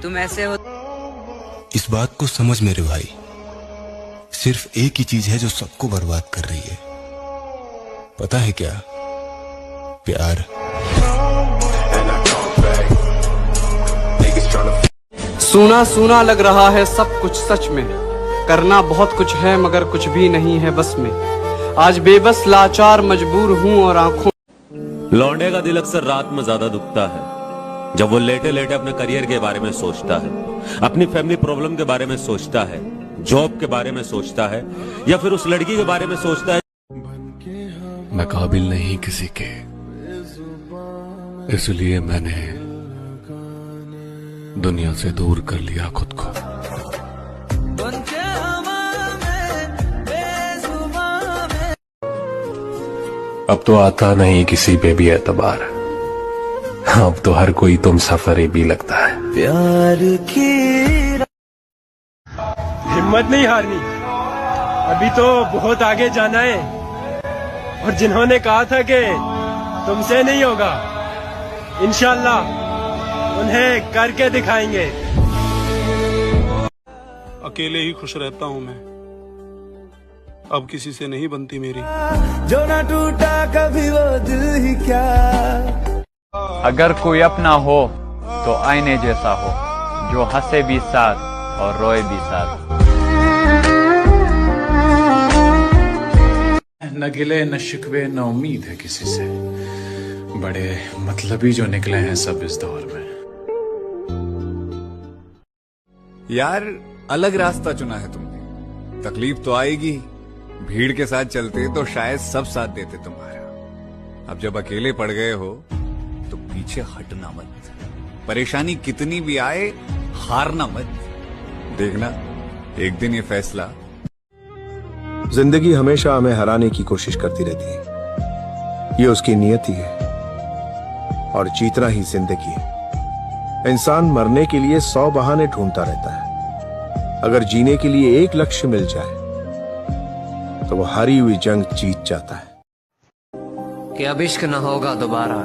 तुम ऐसे हो। इस बात को समझ मेरे भाई, सिर्फ एक ही चीज है जो सबको बर्बाद कर रही है, पता है क्या? प्यार। सूना सूना लग रहा है सब कुछ सच में, करना बहुत कुछ है मगर कुछ भी नहीं है बस में। आज बेबस लाचार मजबूर हूँ और आंखों। लौंडे का दिल अक्सर रात में ज्यादा दुखता है जब वो लेटे लेटे अपने करियर के बारे में सोचता है, अपनी फैमिली प्रॉब्लम के बारे में सोचता है, जॉब के बारे में सोचता है, या फिर उस लड़की के बारे में सोचता है। मैं काबिल नहीं किसी के, इसलिए मैंने दुनिया से दूर कर लिया खुद को। अब तो आता नहीं किसी पे भी एतबार, अब तो हर कोई तुम सफरी भी लगता है। प्यार की हिम्मत नहीं हारनी, अभी तो बहुत आगे जाना है। और जिन्होंने कहा था कि तुमसे नहीं होगा, इंशाल्लाह उन्हें करके दिखाएंगे। अकेले ही खुश रहता हूँ मैं, अब किसी से नहीं बनती मेरी। जो ना टूटा कभी वो दिल ही क्या। अगर कोई अपना हो तो आईने जैसा हो, जो हंसे भी साथ और रोए भी साथ। न गिले न शिकवे न उम्मीद है किसी से, बड़े मतलबी जो निकले हैं सब इस दौर में। यार अलग रास्ता चुना है तुमने, तकलीफ तो आएगी। भीड़ के साथ चलते तो शायद सब साथ देते तुम्हारा। अब जब अकेले पड़ गए हो तो पीछे हटना मत, परेशानी कितनी भी आए हारना मत। देखना एक दिन ये फैसला। जिंदगी हमेशा हमें हराने की कोशिश करती रहती है, ये उसकी नियति है, और जीतना ही जिंदगी है। इंसान मरने के लिए 100 बहाने ढूंढता रहता है, अगर जीने के लिए एक लक्ष्य मिल जाए तो वो हारी हुई जंग जीत जाता है। कि अब इश्क न होगा दोबारा,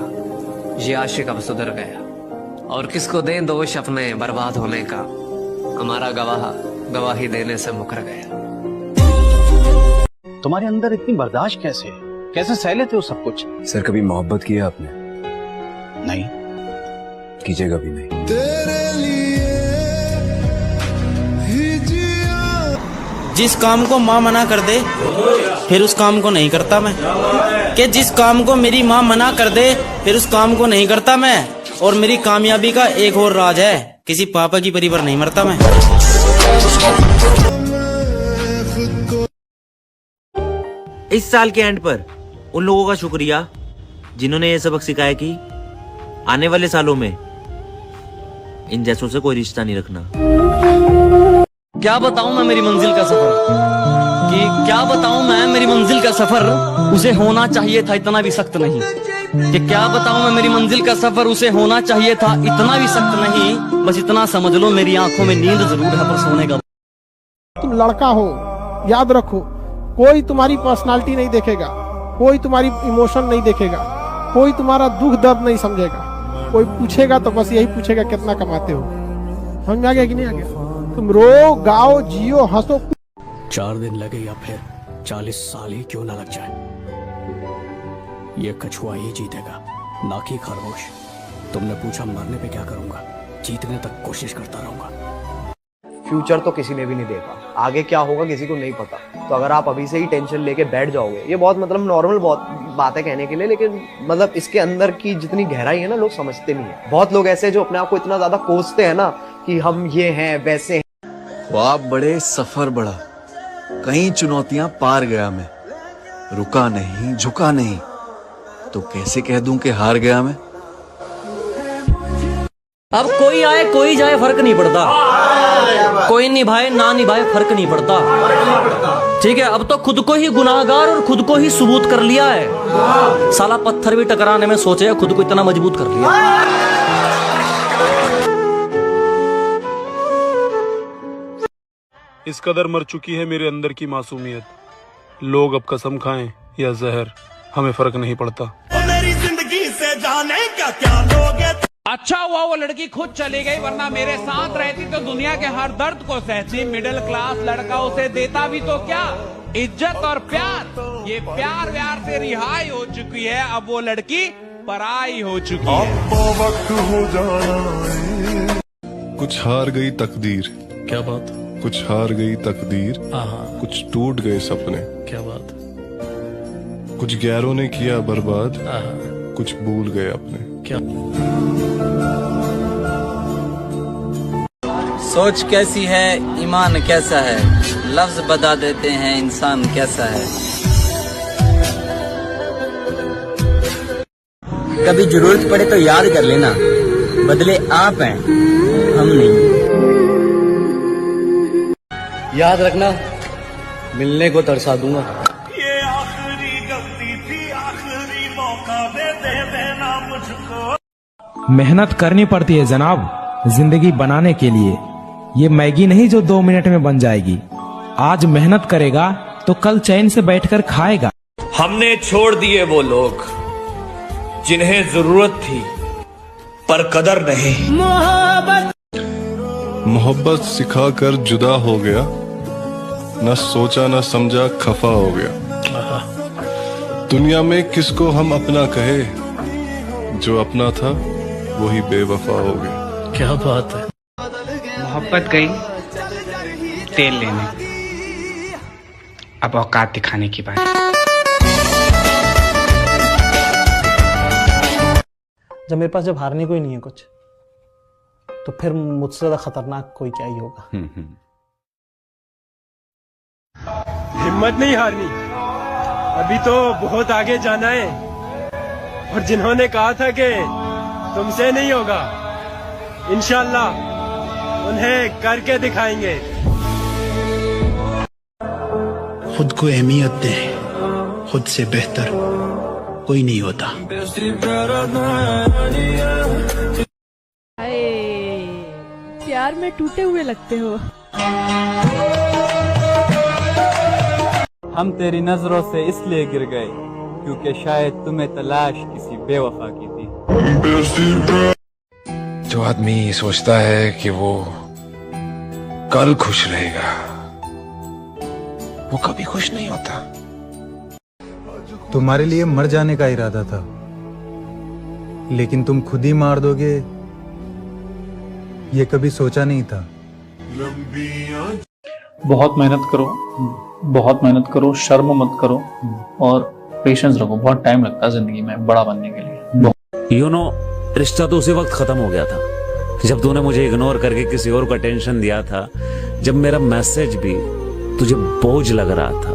ये आशिक अब सुधर गया, और किसको दें दोष अपने बर्बाद होने का, हमारा गवाह गवाही देने से मुकर गया। तुम्हारे अंदर इतनी बर्दाश्त कैसे है? कैसे सह लेते हो सब कुछ? सर कभी मोहब्बत किया आपने? नहीं, कीजिएगा भी नहीं। तेरे लिए ही जिया। जिस काम को माँ मना कर दे फिर उस काम को नहीं करता मैं, कि जिस काम को मेरी माँ मना कर दे फिर उस काम को नहीं करता मैं। और मेरी कामयाबी का एक और राज है, किसी पापा की परी पर नहीं मरता मैं। इस साल के एंड पर उन लोगों का शुक्रिया जिन्होंने ये सबक सिखाया कि आने वाले सालों में इन जैसों से कोई रिश्ता नहीं रखना। क्या बताऊं मैं मेरी मंजिल का सफर, कि क्या बताऊं मैं मेरी मंजिल का सफर, उसे होना चाहिए था इतना भी सख्त नहीं। कि क्या बताऊं मैं मेरी मंजिल का सफर, उसे होना चाहिए था इतना भी सख्त नहीं। बस इतना समझ लो मेरी आंखों में नींद जरूर है पर सोने का। तुम लड़का हो, याद रखो, कोई तुम्हारी पर्सनालिटी नहीं देखेगा, कोई तुम्हारी इमोशन नहीं देखेगा, कोई तुम्हारा दुख दर्द नहीं समझेगा। कोई पूछेगा तो बस यही पूछेगा कितना कमाते हो। समझ में आ गया कि नहीं आ गया? तुम रो, गाओ, जियो, हंसो। 4 दिन लगे या फिर 40 साल ही क्यों ना लग जाए, ये कछुआ ही जीतेगा, ना कि खरगोश। तुमने पूछा मरने पे क्या करूंगा, जीतने तक कोशिश करता रहूंगा। फ्यूचर तो किसी ने भी नहीं देखा, आगे क्या होगा किसी को नहीं पता। तो अगर आप अभी से ही टेंशन लेके बैठ जाओगे, ये बहुत मतलब नॉर्मल बहुत बात है कहने के लिए, लेकिन मतलब इसके अंदर की जितनी गहराई है ना लोग समझते नहीं है। बहुत लोग ऐसे जो अपने आप को इतना ज्यादा कोसते हैं ना कि हम ये हैं वैसे हैं। ख्वाब बड़े सफर बड़ा, कई चुनौतियां पार गया मैं, रुका नहीं झुका नहीं, तो कैसे कह दूं कि हार गया मैं। अब कोई आए कोई जाए फर्क नहीं पड़ता, कोई निभाए ना निभाए फर्क नहीं पड़ता। ठीक है, अब तो खुद को ही गुनाहगार और खुद को ही सबूत कर लिया है। साला पत्थर भी टकराने में सोचे, खुद को इतना मजबूत कर लिया। इस कदर मर चुकी है मेरे अंदर की मासूमियत, लोग अब कसम खाएं या जहर, हमें फर्क नहीं पड़ता। मेरी जिंदगी से जाने क्या क्या लोगे। अच्छा हुआ वो लड़की खुद चली गई, वरना मेरे साथ रहती तो दुनिया के हर दर्द को सहती। मिडिल क्लास लड़का उसे देता भी तो क्या, इज्जत और प्यार। ये प्यार व्यार से रिहाई हो चुकी है, अब वो लड़की पराई हो चुकी है। वक्त हो जाना कुछ हार गई तकदीर। क्या बात? कुछ हार गई तकदीर, कुछ टूट गए सपने। क्या बात? कुछ गैरों ने किया बर्बाद, कुछ भूल गए अपने। क्या? सोच कैसी है, ईमान कैसा है, लफ्ज बता देते हैं इंसान कैसा है। कभी जरूरत पड़े तो याद कर लेना, बदले आप हैं हम नहीं। याद रखना, मिलने को तरसा दूंगा। ये आखिरी गलती थी, आखिरी मौका दे देना मुझको। मेहनत करनी पड़ती है जनाब जिंदगी बनाने के लिए। ये मैगी नहीं जो 2 मिनट में बन जाएगी। आज मेहनत करेगा तो कल चैन से बैठकर खाएगा। हमने छोड़ दिए वो लोग जिन्हें जरूरत थी पर कदर नहीं। मोहब्बत सिखाकर जुदा हो गया, न सोचा न समझा खफा हो गया। दुनिया में किसको हम अपना कहे, जो अपना था वही बेवफा हो गया। क्या बात है? मोहब्बत गई तेल लेने, अब औकात दिखाने की बात। जब मेरे पास जब हारने को ही नहीं है कुछ, तो फिर मुझसे ज्यादा खतरनाक कोई क्या ही होगा। हिम्मत नहीं हारनी, अभी तो बहुत आगे जाना है। और जिन्होंने कहा था कि तुमसे नहीं होगा, इंशाल्लाह उन्हें करके दिखाएंगे। खुद को अहमियत दे, खुद से बेहतर कोई नहीं होता। प्यार में टूटे हुए लगते हो। हम तेरी नजरों से इसलिए गिर गए क्योंकि शायद तुम्हें तलाश किसी बेवफा की थी। जो आदमी सोचता है कि वो कल खुश रहेगा, वो कभी खुश नहीं होता। तुम्हारे लिए मर जाने का इरादा था, लेकिन तुम खुद ही मार दोगे ये कभी सोचा नहीं था। बहुत मेहनत करो, बहुत मेहनत करो, शर्म मत करो और पेशेंस रखो। बहुत टाइम लगता है जिंदगी में बड़ा बनने के लिए। यू नो, रिश्ता तो उसी वक्त खत्म हो गया था जब तूने मुझे इग्नोर करके किसी और को अटेंशन दिया था, जब मेरा मैसेज भी तुझे बोझ लग रहा था,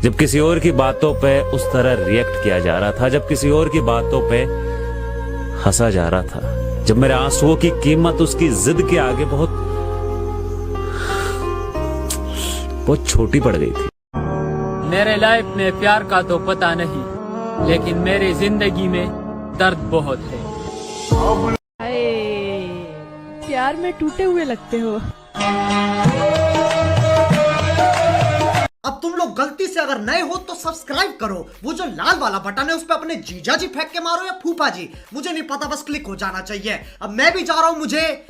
जब किसी और की बातों पे उस तरह रिएक्ट किया जा रहा था, जब किसी और की बातों पे हंसा जा रहा था, जब मेरे आंसुओं की कीमत उसकी जिद के आगे बहुत छोटी पड़ गई थी। मेरे लाइफ में प्यार का तो पता नहीं, लेकिन मेरी जिंदगी में दर्द बहुत है। प्यार में टूटे हुए लगते हो। अब तुम लोग गलती से अगर नए हो तो सब्सक्राइब करो, वो जो लाल वाला बटन है उस पर अपने जीजा जी फेंक के मारो या फूफा जी, मुझे नहीं पता, बस क्लिक हो जाना चाहिए। अब मैं भी जा रहा हूं, मुझे